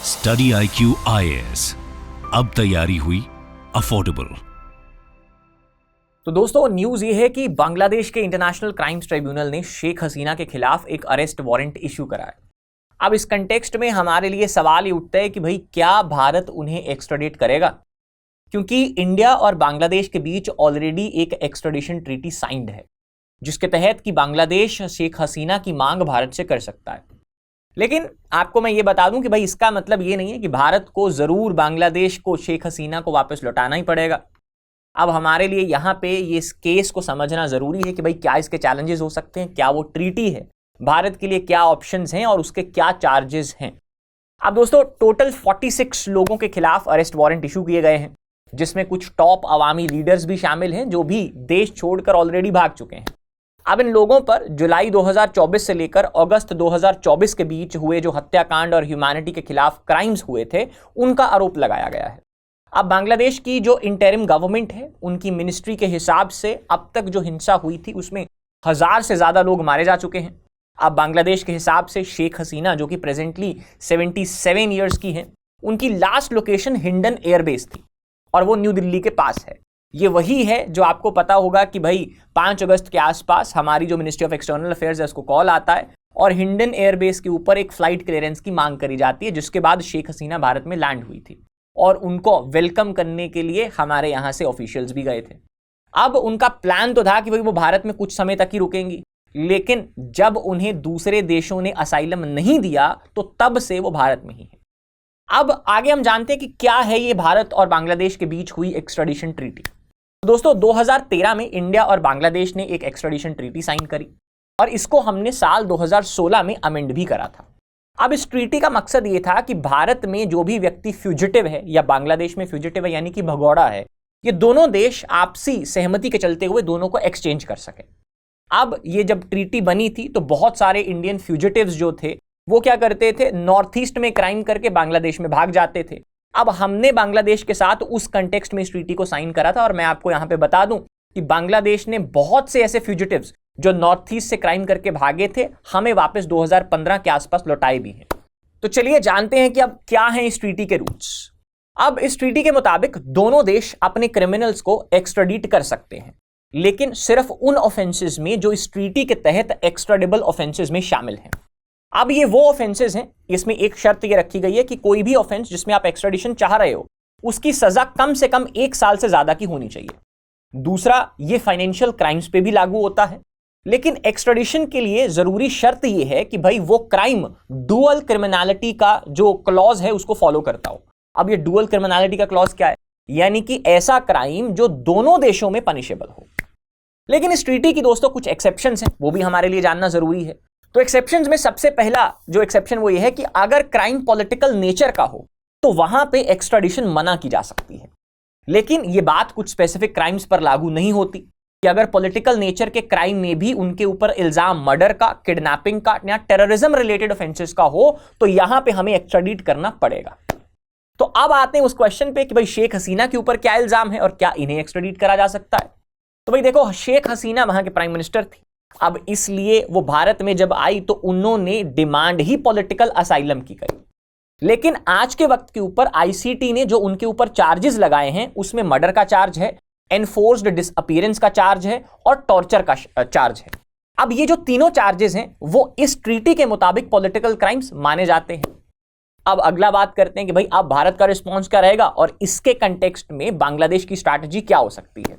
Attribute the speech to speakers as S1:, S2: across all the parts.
S1: Study IQ IAS, अब तैयारी हुई अफोर्डेबल।
S2: तो दोस्तों न्यूज ये है कि बांग्लादेश के इंटरनेशनल क्राइम्स ट्रिब्यूनल ने शेख हसीना के खिलाफ एक अरेस्ट वारंट इशू करा है। अब इस कंटेक्स्ट में हमारे लिए सवाल ये उठता है कि भाई क्या भारत उन्हें एक्स्ट्राडिट करेगा, क्योंकि इंडिया और बांग्लादेश के बीच ऑलरेडी एक एक्स्ट्राडिशन ट्रीटी साइंड है जिसके तहत कि बांग्लादेश शेख हसीना की मांग भारत से कर सकता है। लेकिन आपको मैं ये बता दूं कि भाई इसका मतलब ये नहीं है कि भारत को जरूर बांग्लादेश को शेख हसीना को वापस लौटाना ही पड़ेगा। अब हमारे लिए यहाँ पे ये इस केस को समझना जरूरी है कि भाई क्या इसके चैलेंजेस हो सकते हैं, क्या वो ट्रीटी है, भारत के लिए क्या ऑप्शंस हैं और उसके क्या चार्जेस हैं। अब दोस्तों टोटल 46 लोगों के खिलाफ अरेस्ट वारंट इशू किए गए हैं, जिसमें कुछ टॉप अवामी लीडर्स भी शामिल हैं जो भी देश छोड़कर ऑलरेडी भाग चुके हैं। अब इन लोगों पर जुलाई 2024 से लेकर अगस्त 2024 के बीच हुए जो हत्याकांड और ह्यूमैनिटी के खिलाफ क्राइम्स हुए थे उनका आरोप लगाया गया है। अब बांग्लादेश की जो इंटरिम गवर्नमेंट है उनकी मिनिस्ट्री के हिसाब से अब तक जो हिंसा हुई थी उसमें 1000 से ज्यादा लोग मारे जा चुके हैं। अब बांग्लादेश के हिसाब से शेख हसीना जो कि प्रेजेंटली 77 ईयर्स की हैं, उनकी लास्ट लोकेशन हिंडन एयरबेस थी और वो न्यू दिल्ली के पास है। ये वही है जो आपको पता होगा कि भाई 5 अगस्त के आसपास हमारी जो मिनिस्ट्री ऑफ एक्सटर्नल अफेयर्स है उसको कॉल आता है और हिंडन एयरबेस के ऊपर एक फ्लाइट क्लियरेंस की मांग करी जाती है, जिसके बाद शेख हसीना भारत में लैंड हुई थी और उनको वेलकम करने के लिए हमारे यहाँ से ऑफिशियल्स भी गए थे। अब उनका प्लान तो था कि भाई वो भारत में कुछ समय तक ही रुकेंगी, लेकिन जब उन्हें दूसरे देशों ने असाइलम नहीं दिया तो तब से वो भारत में ही है। अब आगे हम जानते हैं कि क्या है ये भारत और बांग्लादेश के बीच हुई एक्स्ट्राडिशन ट्रीटी। दोस्तों 2013 में इंडिया और बांग्लादेश ने एक एक्स्ट्राडिशन ट्रीटी साइन करी और इसको हमने साल 2016 में अमेंड भी करा था। अब इस ट्रीटी का मकसद ये था कि भारत में जो भी व्यक्ति फ्यूजिटिव है या बांग्लादेश में फ्यूजिटिव है यानी कि भगौड़ा है, ये दोनों देश आपसी सहमति के चलते हुए दोनों को एक्सचेंज कर सके। अब ये जब ट्रीटी बनी थी तो बहुत सारे इंडियन फ्यूजिटिव्स जो थे वो क्या करते थे, नॉर्थ ईस्ट में क्राइम करके बांग्लादेश में भाग जाते थे। अब हमने बांग्लादेश के साथ उस कंटेक्स्ट में इस ट्रीटी को साइन करा था और मैं आपको यहां पे बता दूं कि बांग्लादेश ने बहुत से ऐसे फ्यूजिटिव्स जो नॉर्थ ईस्ट से क्राइम करके भागे थे हमें वापस 2015 के आसपास लौटाए भी हैं। तो चलिए जानते हैं कि अब क्या है इस ट्रीटी के रूल्स। अब इस ट्रीटी के मुताबिक दोनों देश अपने क्रिमिनल्स को एक्स्ट्राडिट कर सकते हैं, लेकिन सिर्फ उन ऑफेंसेस में जो इस ट्रीटी के तहत एक्स्ट्राडिबल ऑफेंसेस में शामिल हैं। अब ये वो ऑफेंसेस हैं, इसमें एक शर्त ये रखी गई है कि कोई भी ऑफेंस जिसमें आप एक्स्ट्राडिशन चाह रहे हो उसकी सजा कम से कम 1 साल से ज्यादा की होनी चाहिए। दूसरा, ये फाइनेंशियल क्राइम्स पे भी लागू होता है, लेकिन एक्स्ट्राडिशन के लिए जरूरी शर्त ये है कि भाई वो क्राइम डुअल क्रिमिनलिटी का जो क्लॉज है उसको फॉलो करता हो। अब ये डुअल क्रिमिनलिटी का क्लॉज क्या है, यानी कि ऐसा क्राइम जो दोनों देशों में पनिशेबल हो। लेकिन इस ट्रीटी की दोस्तों कुछ एक्सेप्शंस हैं, वो भी हमारे लिए जानना जरूरी है। तो एक्सेप्शंस में सबसे पहला जो एक्सेप्शन वो ये है कि अगर क्राइम पॉलिटिकल नेचर का हो तो वहां पे एक्स्ट्राडिशन मना की जा सकती है। लेकिन ये बात कुछ स्पेसिफिक क्राइम्स पर लागू नहीं होती कि अगर पॉलिटिकल नेचर के क्राइम में भी उनके ऊपर इल्जाम मर्डर का, किडनैपिंग का या टेररिज्म रिलेटेड ऑफेंसेस का हो तो यहां पे हमें एक्स्ट्राडिट करना पड़ेगा। तो अब आते हैं उस क्वेश्चन पे कि भाई शेख हसीना के ऊपर क्या इल्जाम है और क्या इन्हें एक्स्ट्राडिट करा जा सकता है। तो भाई देखो, शेख हसीना वहां के प्राइम मिनिस्टर थी। अब इसलिए वो भारत में जब आई तो उन्होंने डिमांड ही पॉलिटिकल असाइलम की करी। लेकिन आज के वक्त के ऊपर आईसीटी ने जो उनके ऊपर चार्जेस लगाए हैं उसमें मर्डर का चार्ज है, एनफोर्स्ड डिसअपीयरेंस का चार्ज है और टॉर्चर का चार्ज है। अब ये जो तीनों चार्जेस हैं वो इस ट्रीटी के मुताबिक पॉलिटिकल क्राइम्स माने जाते हैं। अब अगला बात करते हैं कि भाई अब भारत का रिस्पॉन्स क्या रहेगा और इसके कंटेक्स्ट में बांग्लादेश की स्ट्रैटेजी क्या हो सकती है।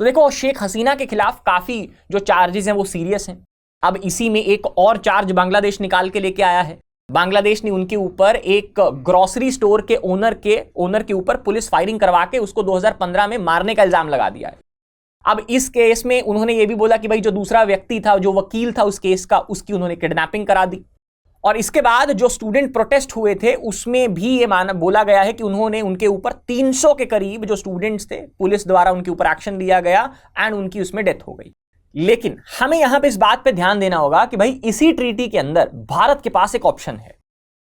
S2: तो देखो, शेख हसीना के खिलाफ काफी जो चार्जेस हैं वो सीरियस हैं। अब इसी में एक और चार्ज बांग्लादेश निकाल के लेके आया है। बांग्लादेश ने उनके ऊपर एक ग्रोसरी स्टोर के ओनर के ऊपर पुलिस फायरिंग करवा के उसको 2015 में मारने का इल्जाम लगा दिया है। अब इस केस में उन्होंने ये भी बोला कि भाई जो दूसरा व्यक्ति था, जो वकील था उस केस का, उसकी उन्होंने किडनैपिंग करा दी। और इसके बाद जो स्टूडेंट प्रोटेस्ट हुए थे उसमें भी ये बोला गया है कि उन्होंने उनके ऊपर 300 के करीब जो स्टूडेंट्स थे पुलिस द्वारा उनके ऊपर एक्शन लिया गया एंड उनकी उसमें डेथ हो गई। लेकिन हमें यहां पे इस बात पे ध्यान देना होगा कि भाई इसी ट्रीटी के अंदर भारत के पास एक ऑप्शन है।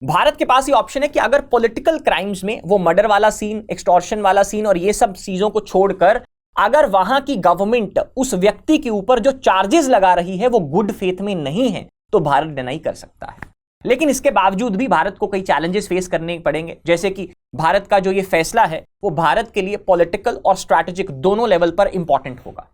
S2: भारत के पास ये ऑप्शन है कि अगर पॉलिटिकल क्राइम्स में वो मर्डर वाला सीन, एक्सटॉर्शन वाला सीन और ये सब चीजों को छोड़कर अगर वहां की गवर्नमेंट उस व्यक्ति के ऊपर जो चार्जेस लगा रही है वो गुड फेथ में नहीं है तो भारत डिनाई कर सकता है। लेकिन इसके बावजूद भी भारत को कई चैलेंजेस फेस करने पड़ेंगे, जैसे कि भारत का जो ये फैसला है वो भारत के लिए पॉलिटिकल और स्ट्रैटेजिक दोनों लेवल पर इंपॉर्टेंट होगा।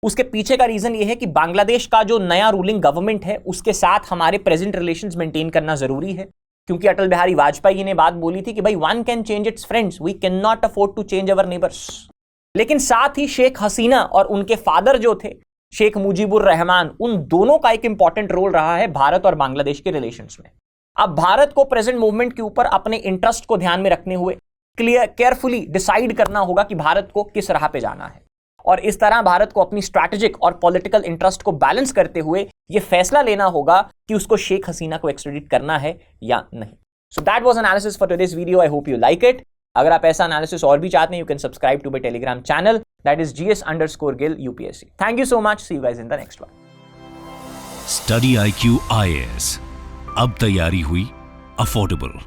S2: उसके पीछे का रीजन ये है कि बांग्लादेश का जो नया रूलिंग गवर्नमेंट है उसके साथ हमारे प्रेजेंट रिलेशंस मेंटेन करना जरूरी है, क्योंकि अटल बिहारी वाजपेयी ने बात बोली थी कि भाई one can change its friends, we can not afford to change our neighbours. लेकिन साथ ही शेख हसीना और उनके फादर जो थे शेख मुजीबुर रहमान, उन दोनों का एक इंपॉर्टेंट रोल रहा है भारत और बांग्लादेश के रिलेशंस में। अब भारत को प्रेजेंट मूवमेंट के ऊपर अपने इंटरेस्ट को ध्यान में रखते हुए केयरफुली डिसाइड करना होगा कि भारत को किस राह पे जाना है, और इस तरह भारत को अपनी स्ट्रैटेजिक और पॉलिटिकल इंटरेस्ट को बैलेंस करते हुए यह फैसला लेना होगा कि उसको शेख हसीना को एक्स्ट्रेडिट करना है या नहीं। So that was analysis for today's video. I hope you like it. अगर आप ऐसा एनालिसिस और भी चाहते हैं, you can subscribe to my Telegram channel, that is GS_Gill UPSC। Thank you so much, see you guys in the next one.
S1: Study IQ IAS, अब तैयारी हुई अफोर्डेबल।